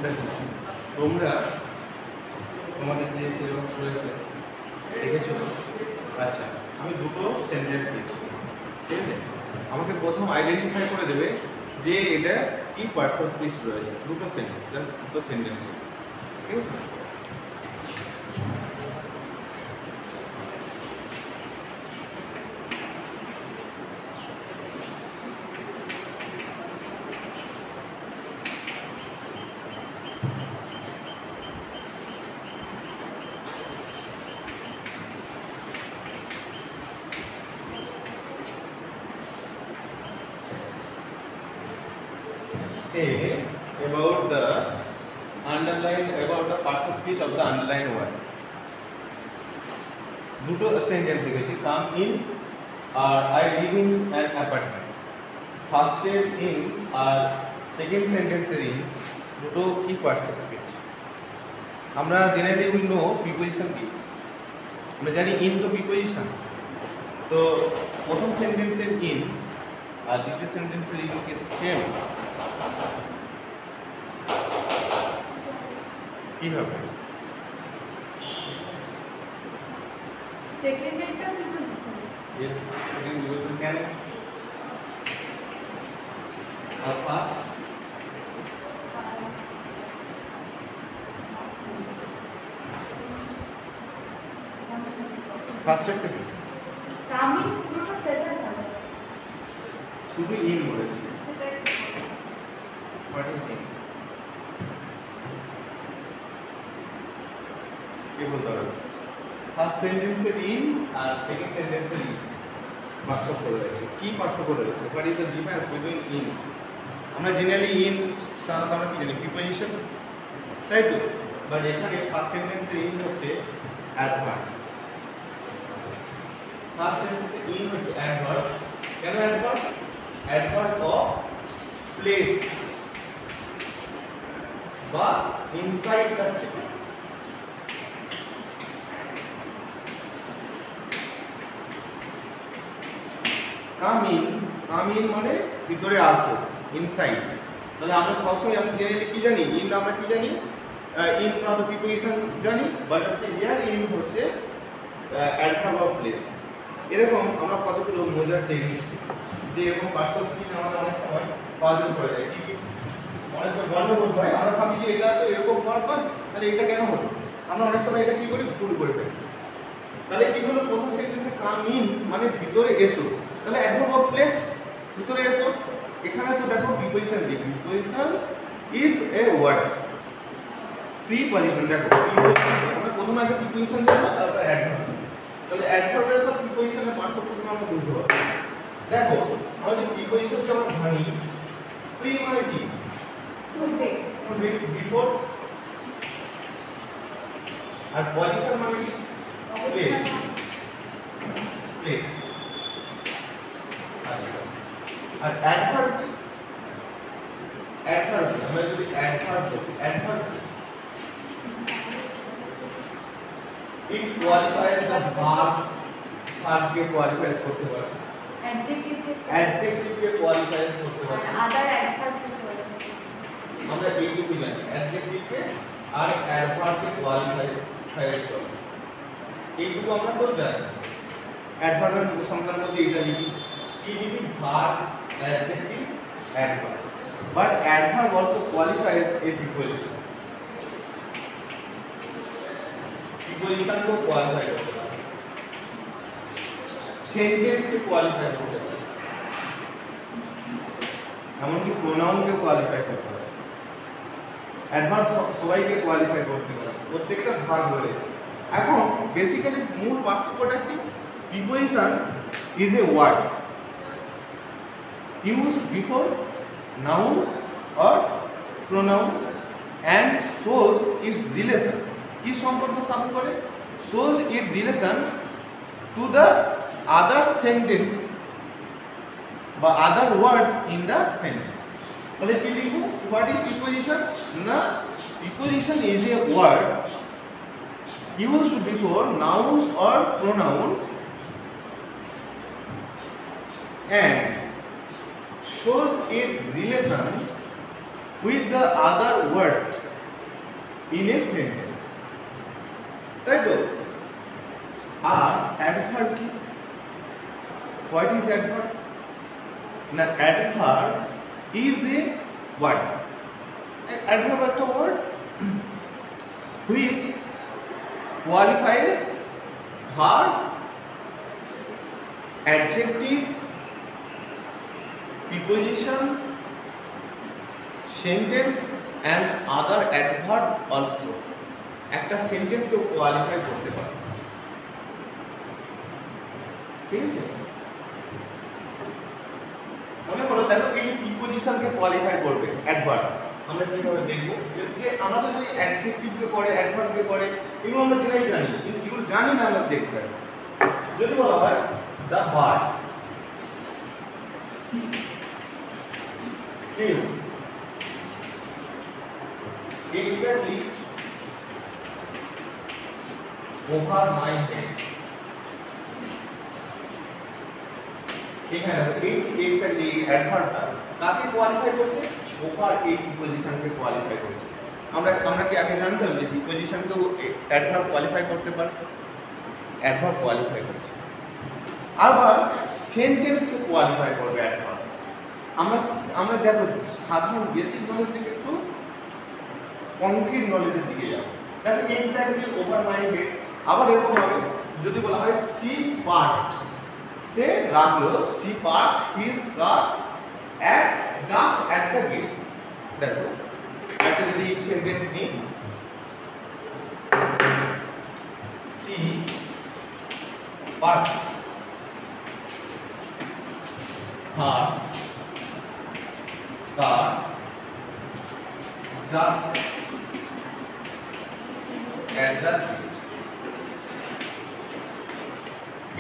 দেখো তোমরা তোমাদের যে সিলেবাস রয়েছে দেখেছো? আচ্ছা, আমি দুটো সেন্টেন্স লিখছি, ঠিক আছে? আমাকে প্রথম আইডেন্টিফাই করে দেবে যে এটা কি পার্টস অফ স্পিচ রয়েছে। দুটো সেন্টেন্স, জাস্ট দুটো সেন্টেন্স, ঠিক আছে? Say about the parts of speech of the underlined word. দুটো সেন্টেন্স লিখেছি। কাম ইন আর I live in an apartment. ফার্স্টের ইন আর সেকেন্ড সেন্টেন্সের ইন দুটো কি পার্টস অফ স্পিচ? আমরা জেনারেলি উইল নো প্রিপোজিশন কি, আমরা জানি ইন তো প্রিপোজিশন। তো প্রথম সেন্টেন্সের ইন আর দ্বিতীয় সেন্টেন্সের ইন কি সেম? কি হবে? সেকেন্ড একটা preposition. Yes, second preposition can. Or past. First একটা কি? কামিং পুরোটা প্রেজেন্ট হবে। শুধু ইন বলেছি। সেটা What is in? কি বলতে হবে? ফার্স্ট সেন্টেন্সের ইন আর সেকেন্ড সেন্টেন্সের ইন পার্থক্য রয়েছে। কি পার্থক্য রয়েছে? What is the difference between in? আমরা জেনারেলি ইন সাধারণত আমরা কি জানি প্রিপোজিশন, তাই তো? বাট এখানে ফার্স্ট সেন্টেন্সের ইন হচ্ছে অ্যাডভার্ব। ফার্স্ট সেন্টেন্সের ইন হচ্ছে অ্যাডভার্ব। কেন অ্যাডভার্ব? অ্যাডভার্ব অফ প্লেস বা inside the place. Come in মানে ভিতরে আসো, ইনসাইড। তাহলে আমরা সবসময় আমরা জেনারেলি কি জানি? ইন আমরা কি জানি? ইন সাধারণত প্রিপোজিশন জানি, বাট হচ্ছে ইয়ার ইন হচ্ছে অ্যাডভার্ব অফ প্লেস। এরকম আমরা কতগুলো মজার টেকনিক যে এরকম পার্টস অফ স্পিচ আমাদের অনেক সময় পাজল করে দেয়। কি অনেক সময় গন্ডগোল হয়, আমরা ভাবি যে এটা তো এরকম ওয়ার্ড হয়, তাহলে এটা কেন হলো? আমরা অনেক সময় এটা কি করি? ভুল করে ফেলি। তাহলে কি হলো? প্রথম সেন্টেন্সে কাম ইন মানে ভিতরে এসো, তাহলে অ্যাডভার্ব অফ প্লেস, ভিতরে এসো। এখানে তো দেখো প্রিপোজিশন দিই, preposition is a word. Preposition দেখো, প্রিপোজিশন আমরা প্রথমে আগে প্রিপোজিশন দেব, তারপর অ্যাডভার্ব। তাহলে অ্যাডভার্বের সাথে প্রিপোজিশনের পার্থক্য আমরা বুঝতে পারবো। দেখো আমরা যে প্রিপোজিশনকে আমরা ভাঙি, প্রি মানে কি? পূর্বে। পূর্বে, বিফোর। আর পজিশন মানে কি? প্লেস। প্লেস। আর অ্যাডভার্ব কি? অ্যাডভার্ব আমরা যদি অ্যাডভার্ব বলি, adverb it qualifies the verb. ভার্বকে কোয়ালিফাইজ করতে পারে, অ্যাডজেক্টিভকে কোয়ালিফাইজ করতে পারে। আদার অ্যাডভার্ব আমরা এইটুকু জানি, অ্যাডজেক্টিভকে আর অ্যাডভার্বকে কোয়ালিফাইজ করে। এইটুকু আমরা তো জানি। অ্যাডভার্বের সংখ্যার মধ্যে এটা লিখি, কি লিখি? Verb, adjective, adverb. But adverb also qualifies a preposition. Preposition को কোয়ালিফাই করতে পারে, সেন্টেন্সকে কোয়ালিফাই করতে পারে, এমনকি প্রোনাউনকে কোয়ালিফাই করতে পারে। অ্যাডভার্ব সবাইকে কোয়ালিফাই করতে পারে, প্রত্যেকটা ভাগ রয়েছে। এখন বেসিক্যালি মূল পার্থক্যটা কি? Preposition is a word used before noun or pronoun and shows its relation. কি সম্পর্ক স্থাপন করে? shows its relation to the other sentence বা other words in the sentence. তাহলে কি লিখব? what is preposition? না, preposition is a word used before noun or pronoun and shows its relation with the other words in a sentence, তাই তো? আর adverb কি? What is adverb? না, adverb is a word. Adverb একটা word which qualifies verb, adjective, preposition, sentence and other adverb also. একটা সেন্টেন্সকে qualify করতে পারে, ঠিক আছে? মনে করো, দেখো এই প্রিপোজিশনকে কোয়ালিফাই করবে অ্যাডভার্ব, আমরা কিভাবে দেখবো? যে আমাদের যদি অ্যাডজেক্টিভকে করে, অ্যাডভার্বকে করে, এগুলো আমরা জেনেই জানি, কিন্তু যেগুলো জানি না আমরা দেখতে পারি। যদি বলা হয় the bird flew exactly over my head, এখানে এই এক্স্যাক্টলি অ্যাডভার্বটা কাকে কোয়ালিফাই করছে? ওভার এই প্রিপোজিশনকে কোয়ালিফাই করছে। আমরা কি আগে জানতাম যে প্রিপোজিশনকেও অ্যাডভার্ব কোয়ালিফাই করতে পারে? অ্যাডভার্ব কোয়ালিফাই করছে। আবার সেন্টেন্সকে কোয়ালিফাই করবে অ্যাডভার্ব। আমরা দেখো সাধারণ বেসিক নলেজ থেকে একটু কনক্রিট নলেজের দিকে যাবো। দেখো এক্স্যাক্টলি ওভার মাই হেড। আবার এরকম হবে যদি বলা হয় সি পার্ট, সে রাখলো she parked his car at just at the gate. দেখো একটা যদি সেন্টেন্স নিই, she parked her car just at the gate.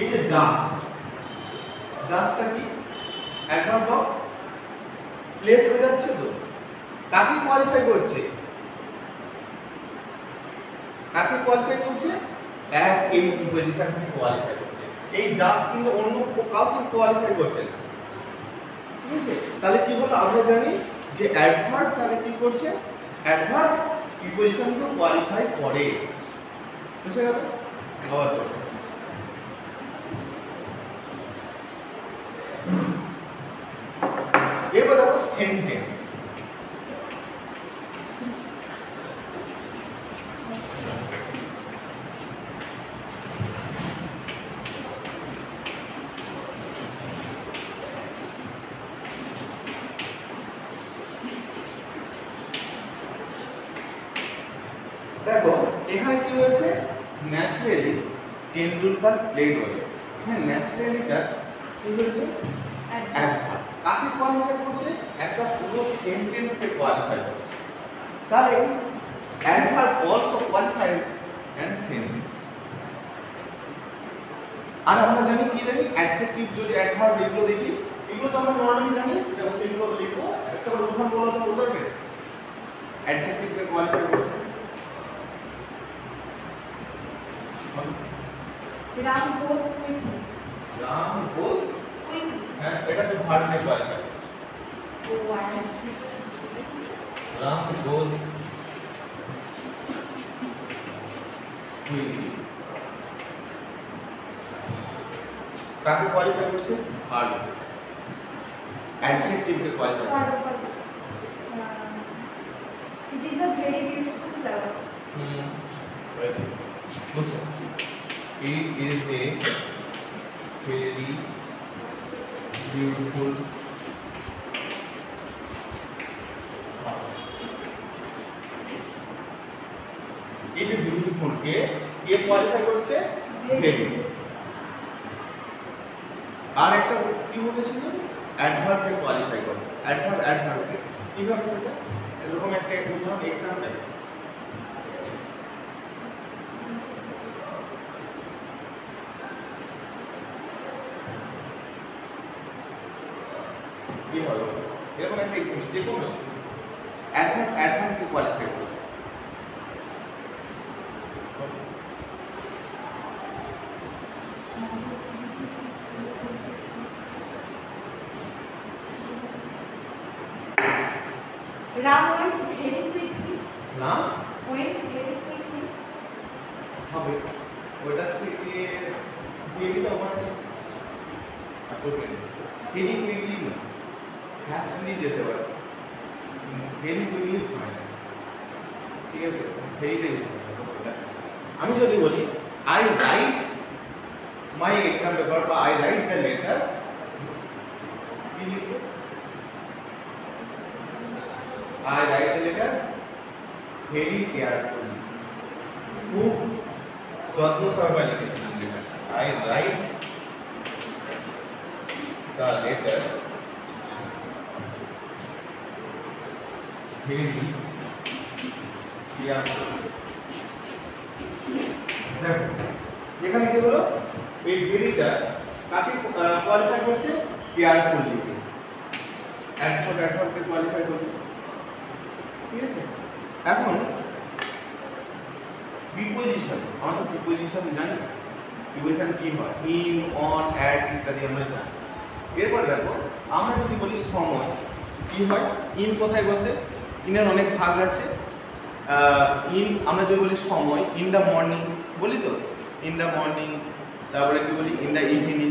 এই যে জাস্টটা কি? অ্যাডভার্ব অফ প্লেস হয়ে যাচ্ছে তো। কাকে কোয়ালিফাই করছে? কাকে কোয়ালিফাই করছে? অ্যাট এই প্রিপোজিশনকে কোয়ালিফাই করছে। এই জাস্ট কিন্তু অন্য কাউকে কোয়ালিফাই করছে না, ঠিক আছে? তাহলে কি হলো? আমরা জানি যে অ্যাডভার্ব তাহলে কি করছে? অ্যাডভার্ব প্রিপোজিশনকে কোয়ালিফাই করে, বুঝে গেল? আবার তো এবার দেখো সেন্টেন্স। দেখো এখানে কি হয়েছে? Naturally Tendulkar played well. হ্যাঁ, ন্যাচারালিটা কি হয়েছে? অ্যাডভার্ব। কাকে কোয়ালিফাই করছে? একটা পুরো সেন্টেন্সকে কোয়ালিফাই করছে। তাহলে adverb also qualifies an sentence. আর আমরা জানি কি জানি? অ্যাডজেক্টিভ যদি অ্যাডভার্ব এগুলো দেখি, এগুলো তো আমরা নরমালি জানি, দেখো সেগুলো লিখবো। একটা উদাহরণ বলো তো বলবে অ্যাডজেক্টিভকে কোয়ালিফাই করছে। রাম গোজ কুইকলি। রাম গোজ কুইকলি। হ্যাঁ, এটা তো ভার্বকে কোয়ালিফাই করছে। ও আচ্ছা। রাম গোজ কুইকলি কাকে কোয়ালিফাই করছে? ভার্ব। অ্যাডজেক্টিভকে কোয়ালিফাই করছে। It is a very beautiful flower. হয়েছে, বুঝছো? It is a very beautiful flower. এই যে বিউটিফুল কে কোয়ালিফাই করছে? ভেরি। আর একটা কি বলেছিল? অ্যাডভার্বকে কোয়ালিফাই করে। অ্যাডভার্বকে কিভাবে সেটা? এরকম একটা উদাহরণ এক্সাম্পল। কি হলো? এরকম একটা এক্সাম্পল, যে কোনো অ্যাডভার্বকে কোয়ালিফাই করছে। Ram went very quickly. না, Went very quickly. হবে ওটা থেকে ভেরিটা ওভার আপলোড করে ভেরি কুইকলি না হ্যাসলি যেতে পারে ভেরি কুইকলি হয় না ঠিক আছে ভেরিটা ইউজ করতে আমি যদি বলি I right my exam paper বা আই রাইট দ্য লেটার কি লিখবো I write the letter very carefully খুব যত্ন সহকারে লিখেছিলাম letter I write the letter very carefully দেখো এখানে কি হলো এই ভেরিটা কাকে কোয়ালিফাই করছে কেয়ারফুল লিখে অ্যাডভার্বকে কোয়ালিফাই করবে ঠিক আছে এখন প্রিপোজিশন আমরা তো প্রিপোজিশন জানি প্রিপোজিশন কি হয় ইন অন অ্যাট ইত্যাদি আমরা জানি এরপর দেখো আমরা যদি বলি সময় কি হয় ইন কোথায় বসে ইনের অনেক ভাগ আছে ইন আমরা যদি বলি সময় ইন দ্য মর্নিং বলি তো ইন দ্য মর্নিং তারপরে কি বলি ইন দ্য ইভিনিং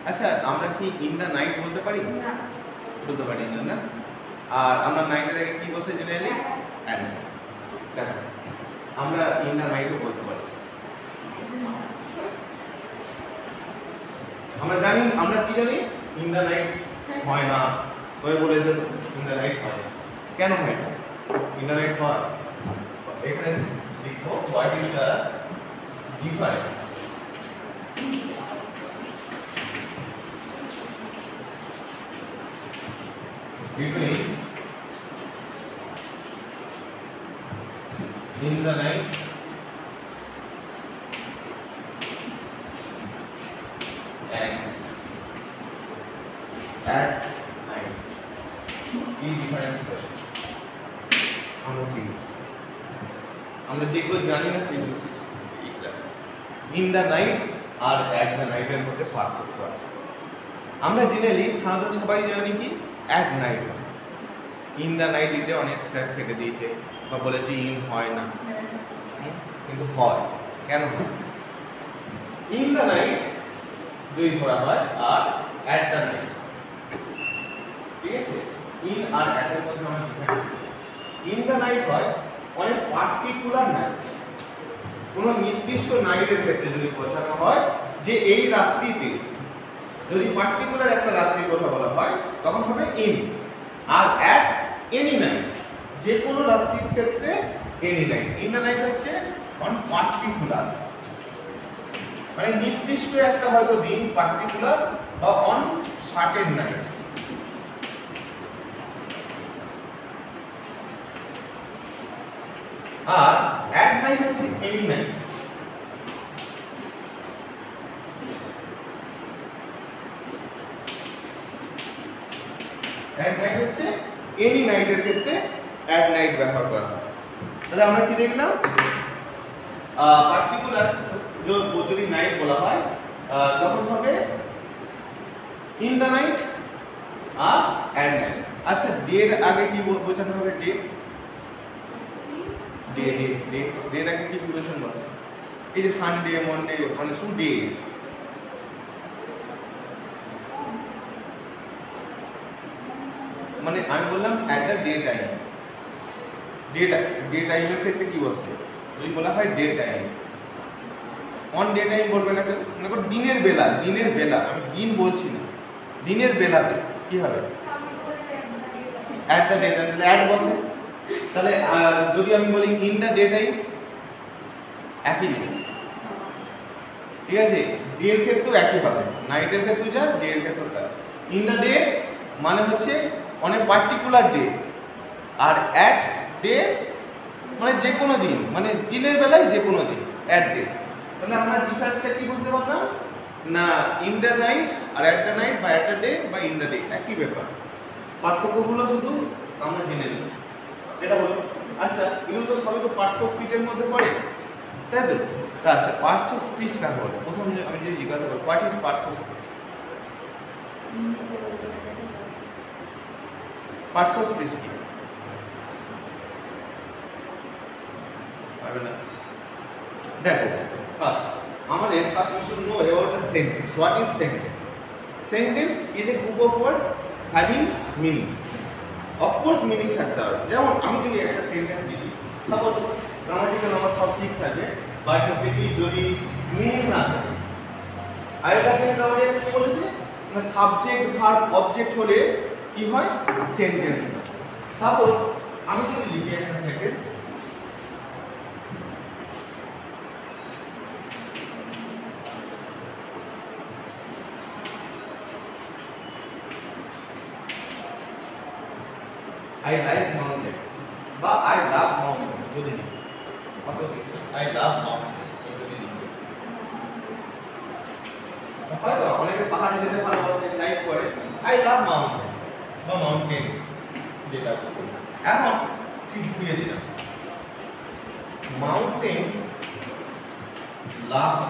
আচ্ছা আমরা কি ইন দ্য নাইট বলতে পারি না বলতে পারি না আর আমরা নাইটের আগে কি বসে জেনারেলি অ্যান্ড দেখো আমরা ইন দ্য নাইটও বলতে পারি আমরা জানি আমরা কি জানি ইন দ্য নাইট হয় না সবাই বলেছে তো ইন দ্য নাইট হয় কেন হয় না ইন দ্য নাইট হয় এখানে লিখবো what is the difference between in the night and at night কি ডিফারেন্স আছে আমরা শিখব আমরা যেগুলো জানি না সেগুলো শিখব এই ক্লাসে ইন দ্য নাইট আর অ্যাট দ্য নাইটের মধ্যে পার্থক্য আছে আমরা জেনারেলি সাধারণত সবাই জানি কি at night in the night লিখলে অনেক স্যার কেটে দিয়েছে বা বলেছে ইন হয় না কিন্তু হয় কেন হয় ইন দ্য নাইট দুই ধরা হয় আর অ্যাট দ্য নাইট ঠিক আছে ইন আর অ্যাট এর মধ্যে আমরা ডিফারেন্স ইন দ্য নাইট হয় অনেক পার্টিকুলার নাইট কোনো নির্দিষ্ট নাইটের ক্ষেত্রে যদি বোঝানো হয় যে এই রাত্রিতে যদি পার্টিকুলার একটা রাত্রির কথা বলা হয় তখন হবে ইন আর অ্যাট এনি নাইট যে কোনো রাত্রির ক্ষেত্রে any night in the night হচ্ছে অন পার্টিকুলার মানে নির্দিষ্ট একটা হয়তো দিন পার্টিকুলার বা অন সার্টেন নাইট আর অ্যাট নাইট হচ্ছে এনি নাইট অ্যাট নাইট হচ্ছে এনি নাইটের ক্ষেত্রে অ্যাট নাইট ব্যবহার করা হয় তাহলে আমরা কি দেখলাম পার্টিকুলার যদি নাইট বলা হয় তখন হবে ইন দ্য নাইট আর অ্যাট নাইট আচ্ছা ডের আগে কি বোঝানো হবে ডে ডে ডে ডে ডের আগে কি প্রিপারেশন বসে এই যে সানডে মন্ডে মানে শুধু ডে মানে আমি বললাম at the day time day টাইমের ক্ষেত্রে কি বসে যদি বলা হয় day time on day time বলবে না কেন দিনের বেলা আমি দিন বলছি না দিনের বেলাতে কি হবে অ্যাট দ্য ডে টাইম তাহলে অ্যাট বসে তাহলে যদি আমি বলি ইন দ্য ডে টাইম একই জিনিস ঠিক আছে ডে এর ক্ষেত্রেও একই হবে নাইটের ক্ষেত্রেও যা ডে এর ক্ষেত্রেও তা ইন দ্য ডে মানে হচ্ছে অনেক পার্টিকুলার ডে আর অ্যাট ডে মানে যে কোনো দিন মানে দিনের বেলায় যে কোনো দিন অ্যাট ডে তাহলে আমরা ডিফারেন্সটা কি বুঝতে পারলাম না ইন দ্য নাইট আর অ্যাট দ্য নাইট বা অ্যাট দ্য ডে বা ইন দ্য ডে একই ব্যাপার পার্থক্যগুলো শুধু আমরা জেনে নিই এটা হলো আচ্ছা এগুলো তো সবই তো পার্টস অফ স্পিচের মধ্যে পড়ে তাই তো আচ্ছা পার্টস অফ স্পিচ কাকে বলে প্রথম আমি যদি জিজ্ঞাসা করি what is parts of speech parts of speech কি দেখো ফার্স্ট আমাদের first we should know about the sentence. What is sentence? Sentence is a group of words having meaning. Of course meaning থাকতে হবে। যেমন আমি যদি একটা সেন্টেন্স লিখি, সাপোজ গ্রামাটিক্যাল আমার সব ঠিক থাকবে, বাট হচ্ছে কি যদি মিনিং না থাকে। আগেকার দিনে গ্রামাটিক্যাল কি বলেছে না সাবজেক্ট ভার্ব অবজেক্ট হলে কি হয় সেন্টেন্স হয়। সাপোজ আমি যদি লিখি একটা সেন্টেন্স, I like mountain বা I love mountain যদি লিখি, I love mountain যদি লিখি, হয়তো অনেকে পাহাড়ে যেতে ভালোবাসে লাইক করে I love mountain বা mountains যেটা বলছে। এখন ঠিক বুঝিয়ে দিলাম mountain loves,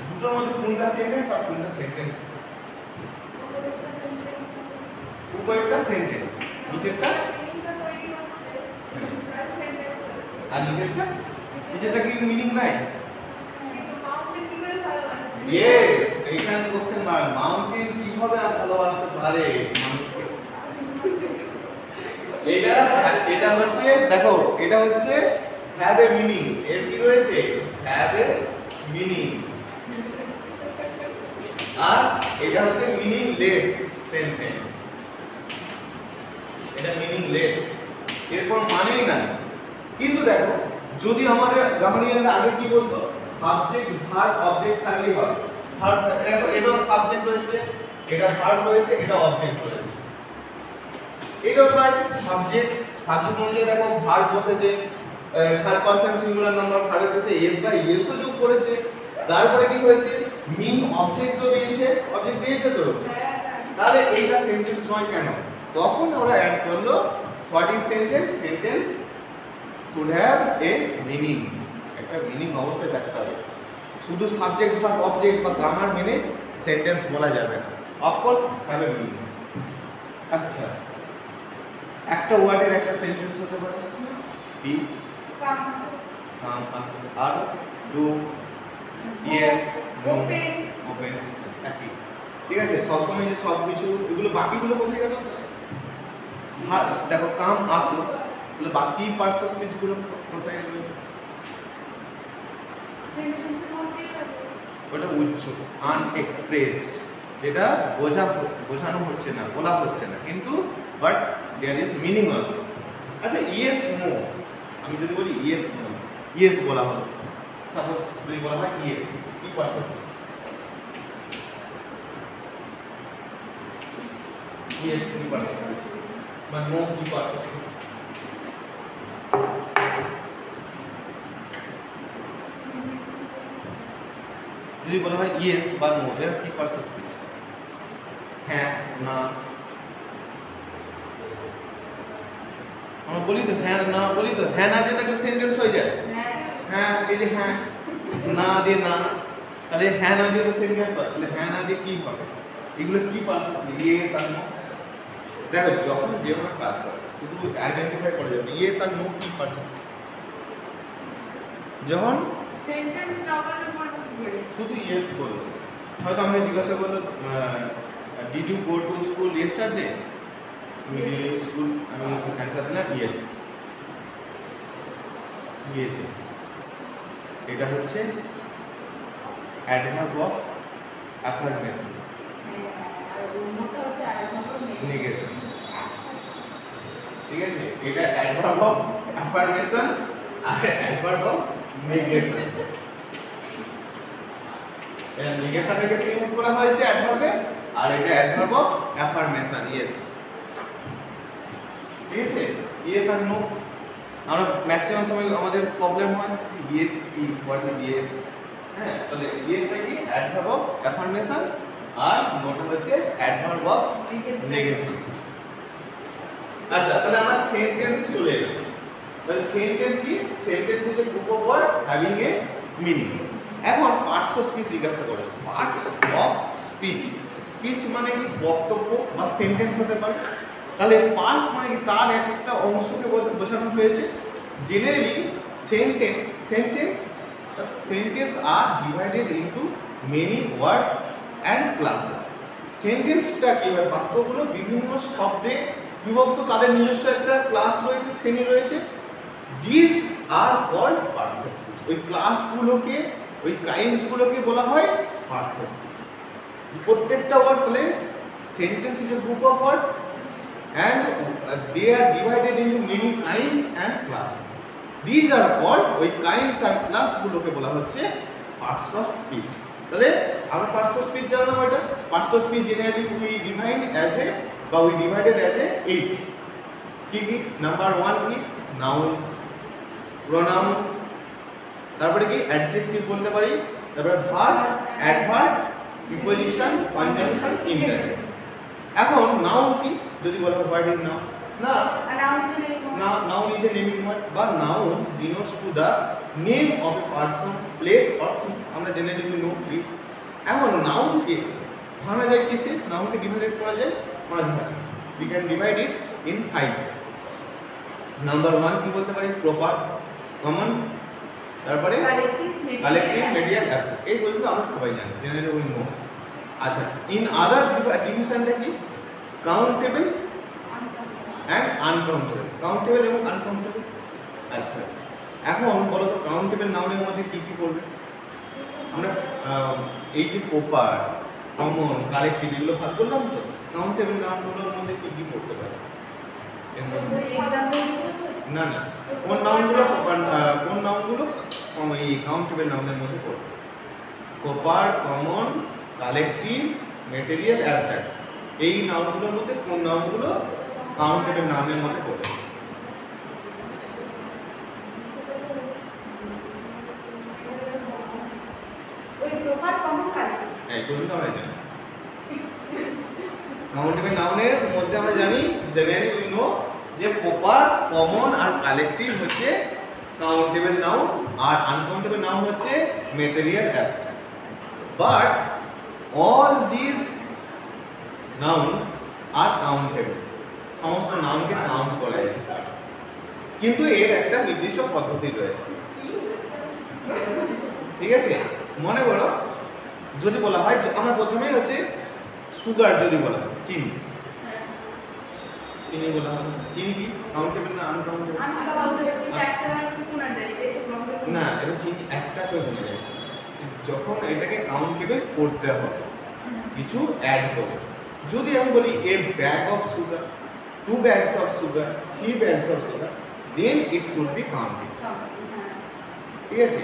দুটোর মধ্যে কোনটা সেন্টেন্স আর কোনটা সেন্টেন্স? উপরেরটা সেন্টেন্স, নিচেরটা আর নিচেরটা কি মিনিং নাই? ইয়েস, এইখানে কোশ্চেন মার্ক, মাউন্টেন কিভাবে ভালোবাসতে পারে মানুষকে? এটা হচ্ছে দেখো, এটা হচ্ছে হ্যাভ এ মিনিং, এর কি রয়েছে হ্যাভ এ মিনিং, আর এটা হচ্ছে মিনিংলেস সেন্টেন্স, এটা মিনিংলেস, এর কোনো মানেই নাই। কিন্তু দেখো যদি আমাদের গ্রামাটিক্যাল আগে কি বলতো সাবজেক্ট ভার্ব অবজেক্ট থাকলেই হবে। ভার্ব দেখো এটাও সাবজেক্ট রয়েছে, এটা ভার্ব রয়েছে, এটা অবজেক্ট রয়েছে। এটাও তাই সাবজেক্ট অনুযায়ী দেখো ভার্ব বসেছে, third person singular number verb এসেছে এস বা এসও যোগ করেছে, তারপরে কি হয়েছে মিন অবজেক্টও দিয়েছে, অবজেক্ট দিয়েছে তো, তাহলে এইটা সেন্টেন্স নয় কেন? তখন ওরা অ্যাড করলো what is sentence? Sentence should have a meaning, একটা মিনিং অবশ্যই থাকতে হবে। শুধু সাবজেক্ট ভার্ব অবজেক্ট বা গ্রামার মেনে সেন্টেন্স বলা যাবে না, অফকোর্স হ্যাভ এ মিনিং। আচ্ছা, একটা ওয়ার্ডের একটা সেন্টেন্স হতে পারে কি কাম আসে আর ডু ইয়েস নো ওপেন একই, ঠিক আছে? সবসময় যে সব কিছু এগুলো বাকিগুলো কোথায় গেল? দেখো কাম আসলো, তাহলে বাকি পার্টস অফ স্পিচ গুলো কোথায় গেল? ওটা উচ্চ আনএক্সপ্রেসড, যেটা বোঝানো হচ্ছে না, বলা হচ্ছে না, কিন্তু but there is meaning also. আচ্ছা ইয়েস নো, আমি যদি বলি ইয়েস নো, ইয়েস বলা হলো, সাপোজ যদি বলা হয় ইয়েস, কি পার্টস অফ স্পিচ? ইয়েস কি পার্টস অফ স্পিচ বা নো কি পার্টস অফ স্পিচ? যদি বলা হয় ইয়েস বা নো, এরা কি পার্টস অফ স্পিচ? হ্যাঁ না, আমরা বলি তো হ্যাঁ না, বলি তো হ্যাঁ না দিয়ে একটা সেন্টেন্স হয়ে যায়। হ্যাঁ এই যে হ্যাঁ, না দিয়ে না, তাহলে হ্যাঁ না দিয়ে তো সেন্টেন্স হয়, তাহলে হ্যাঁ না দিয়ে কি হবে? এগুলো কি পার্টস অফ স্পিচ? ইয়েস আর নো। দেখো যখন যেভাবে কাজ করে শুধু আইডেন্টিফাই করা যাবে ইয়েস আর নো কি পার্টস অফ স্পিচ। যখন সেন্টেন্স না বলে শুধু ইয়েস বলবো, হয়তো আমি জিজ্ঞাসা করলো did you go to school yesterday, school, আমি অ্যান্সার দিলাম ইয়েস, গিয়েছে। এটা হচ্ছে অ্যাডভার্ব অফ অ্যাফার্মেশন, নেগেশন, ঠিক আছে? এটা অ্যাডভার্ব অফ অ্যাফার্মেশন আর অ্যাডভার্ব অফ নেগেশন। এটা নেগেশনের ক্ষেত্রে ইউজ করা হয়েছে অ্যাডভার্বে, আর এটা অ্যাডভার্ব অফ অ্যাফার্মেশন ইয়েস, ঠিক আছে? ইয়েস আর নো, আমরা ম্যাক্সিমাম সময় আমাদের প্রবলেম হয় ইয়েস কি, হোয়াট ইজ ইয়েস, হ্যাঁ? তাহলে ইয়েসটা কি অ্যাডভার্ব অফ অ্যাফার্মেশন আর নোটা হচ্ছে অ্যাডভার্ব অফ নেগেশন। আচ্ছা, তাহলে আমরা সেন্টেন্সে চলে এলাম। তাহলে সেন্টেন্স কি? Sentence is a group of words having a meaning. এখন পার্টস অফ স্পিচ জিজ্ঞাসা করেছে, পার্টস অফ স্পিচ, স্পিচ মানে কি বক্তব্য বা সেন্টেন্স হতে পারে। তাহলে পার্টস মানে কি তার এক একটা অংশকে বোঝানো হয়েছে। Generally sentence are divided into many words and classes. সেন্টেন্সটা কি হয়, বাক্যগুলো বিভিন্ন শব্দে বিভক্ত, তাদের নিজস্ব একটা ক্লাস রয়েছে, শ্রেণী রয়েছে। These are called parts. ওই ক্লাসগুলোকে, ওই কাইন্ডসগুলোকে বলা হয় পার্টস। প্রত্যেকটা ওয়ার্ড তাহলে sentence is a group of words and they are divided into many kinds and classes. These are called, ওই kinds and class গুলোকে বলা হচ্ছে parts of speech। তাহলে আমরা parts of speech জানলাম। এটা parts of speech generally we define as a বা we divided as a 8 কি কি। নাম্বার 1 কি, নাউন, প্রোনাউন, তারপরে কি অ্যাডজেক্টিভ বলতে পারি, তারপরে verb, adverb, preposition, conjunction, interjection. এখন নাউন কি যদি বলা হয় হোয়াট ইজ নাউন, না noun is a naming word বা noun denotes to the name of a person, place or thing. আমরা জেনারেলি উই নো ইট। এখন নাউনকে ভাঙা যায় কিসে, নাউনকে ডিভাইড করা যায় 5 ভাগে। We can divide it in 5। Number 1 কি বলতে পারি, প্রপার, কমন, তারপরে কালেকটিভ, মেডিয়াল, অ্যাবসেন্ট। এই বলগুলো আমরা সবাই জানি, জেনারেলি উই নো। আচ্ছা, ইন আদার ডিভিশনটা কি, কাউন্টেবল অ্যান্ড আনকাউন্টেবল, কাউন্টেবল এবং আনকাউন্টেবল। আচ্ছা, এখন বলো তো কাউন্টেবল নাউনের মধ্যে কি কি পড়বে? আমরা এই যে প্রপার, কমন, কালেকটিভ এগুলো ভাগ করলাম তো, কাউন্টেবল নাউনগুলোর মধ্যে কি কি পড়তে পারে এর মধ্যে? না না, কোন নাউনগুলো এই কাউন্টেবল নাউনের মধ্যে পড়বে? Proper, common, collective, material, abstract. এই নাউনগুলোর মধ্যে কোন নাউনগুলো কাউন্টেবল নাউনের মধ্যে পড়ে? ওই প্রপার, কমন, কালেকটিভ। এই কোনটা আমরা জানি? কাউন্টেবল নাউনের মধ্যে আমরা জানি, জেনারেলি উই নো যে প্রপার, কমন আর কালেকটিভ হচ্ছে কাউন্টেবল নাউন, আর আনকাউন্টেবল নাউন হচ্ছে material, abstract. But all these nouns are countable। সমস্ত নাউনকে কাউন্ট করা যায়, কিন্তু এর একটা নির্দিষ্ট পদ্ধতি রয়েছে। ঠিক আছে, মনে করো যদি বলা হয়, আমরা প্রথমেই হচ্ছে সুগার যদি বলা হয়, চিনি, চিনি বলা হয়, চিনি কি কাউন্টেবল না আনকাউন্টেবল? না, এটা চিনি একটা করে বলা যায়। যখন এটাকে কাউন্টেবল করতে হবে, কিছু অ্যাড করে, যদি আমি বলি a bag of sugar, 2 bags of sugar, 3 bags of sugar, then it should be counted। ঠিক আছে,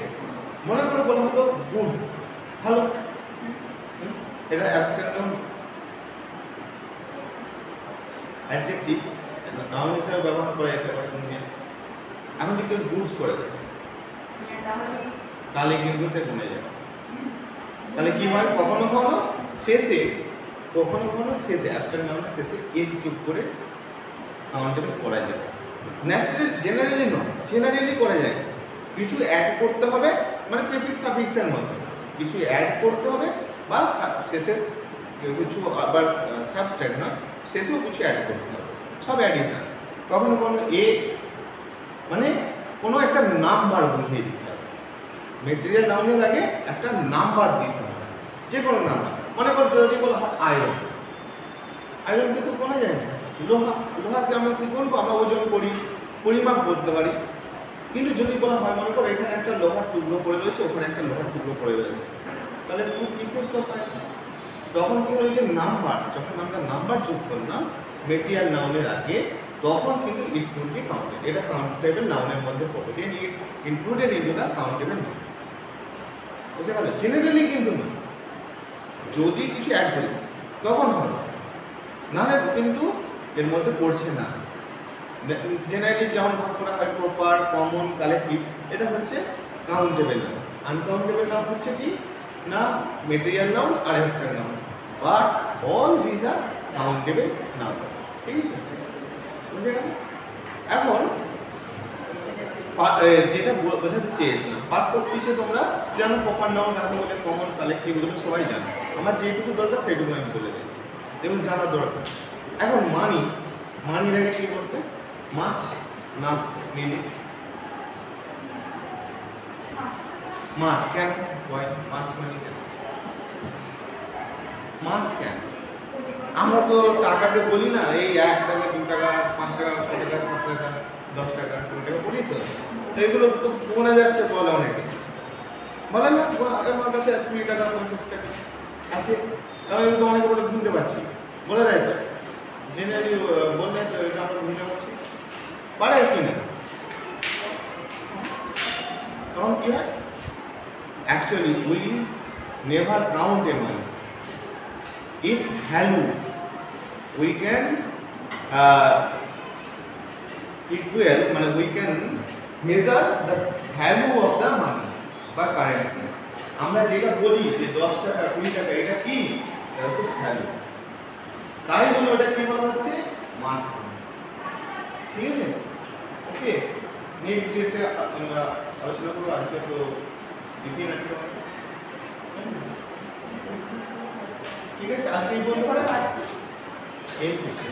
মনে করে বলা হলো গুড, ভালো, এটা অ্যাবস্ট্রাক্ট নাউন, অ্যাডজেক্টিভ নাউন হিসেবে ব্যবহার করা যেতে পারে কোন জিনিস। এখন যদি কেউ গুডস করে দেয় তাহলে কিন্তু সে কমে যাবে। তাহলে কি হয়, কখনো কখনো শেষে অ্যাবস্ট্রাক্ট নাউনের শেষে এস যোগ করে কাউন্টেবল করা যায়। ন্যাচারাল, জেনারেলি নয়, জেনারেলি করা যায়। কিছু অ্যাড করতে হবে, মানে প্রিফিক্স সাফিক্সের মতো কিছু অ্যাড করতে হবে, বা শেষে কিছু আবার সাবস্ট্রাক্ট নয়, শেষেও কিছু অ্যাড করতে হবে, সব অ্যাডিশন। কখনো কখনো এ মানে কোনো একটা নাম্বার বুঝিয়ে দিতে হবে, মেটেরিয়াল নাউনের আগে একটা নাম্বার দিতে হবে, যে কোনো নাম্বার। মনে করো যদি বলা হয় আয়রন, আয়রন কিন্তু গোনা যায় না, লোহা, লোহাকে আমরা কি করবো, আমরা ওজন করি, পরিমাপ করতে পারি। কিন্তু যদি বলা হয় মনে করো এখানে একটা লোহার টুকরো পড়ে রয়েছে, ওখানে একটা লোহার টুকরো পড়ে রয়েছে, তাহলে 2 পিসেস অফ আয়রন। তখন কি হলো, যে নাম্বার, যখন আমরা নাম্বার যোগ করলাম মেটেরিয়াল নাউনের আগে, তখন কিন্তু ইট শুড বি কাউন্টেড, এটা কাউন্টেবল নাউনের মধ্যে পড়বে, then it included into the countable noun. বুঝতে পারলে? জেনারেলি কিন্তু না, যদি কিছু অ্যাড করি তখন হবে, নাহলে কিন্তু এর মধ্যে পড়ছে না। জেনারেলি যেমন ভাগ করা হয় প্রপার, কমন, কালেকটিভ, এটা হচ্ছে কাউন্টেবল নাউন। আনকাউন্টেবল নাউন হচ্ছে কি না, মেটেরিয়াল নাউন আর abstract noun, but all this are countable noun. ঠিক আছে, বুঝে গেল? এখন যেটা বোঝাতে চেয়েছিলাম, পার্টস অফ স্পিচে তোমরা জানো, প্রপার নাউন কাকে বলে, কমন, কালেকটিভ, এগুলো সবাই জানো। আমার যেটুকু দরকার সেইটুকু আমি বলে দিয়েছি এবং জানার দরকার। এখন মানি, মানির আগে কি বসবে, মাছ না মিলি, মাছ কেন হয়? মাছ মানে কেন? মাছ কেন? আমরা তো টাকাকে বলি না, এই 1 টাকা 2 টাকা 5 টাকা 6 টাকা 7 টাকা 10 টাকা 20 টাকা বলি তো। তো এগুলো তো গোনা যাচ্ছে বলে অনেকে। বলেন না আমার কাছে 20 টাকা 50 টাকা আছে, তাহলে আমি তো অনেকে বলে গুনতে পারছি, বলে দেয় তো জেনারেলি বললে তো এটা আমরা গুনতে পারছি, পারে কি না? তখন কি হয়? Actually we never count A money, its value we can equal মানে we can measure the value of the money বা কারেন্সি। আমরা যেটা বলি যে 10 টাকা 20 টাকা এটা কি? এটা হচ্ছে ভ্যালু। তাই জন্য এটা কি বলা হচ্ছে? মাছ। ঠিক আছে? ওকে, নেক্সট ডেতে আমরা আলোচনা করবো। আজকে তো টিফিন আছে। ঠিক আছে, আজকে এই বলতে পারে এই ঠিক আছে।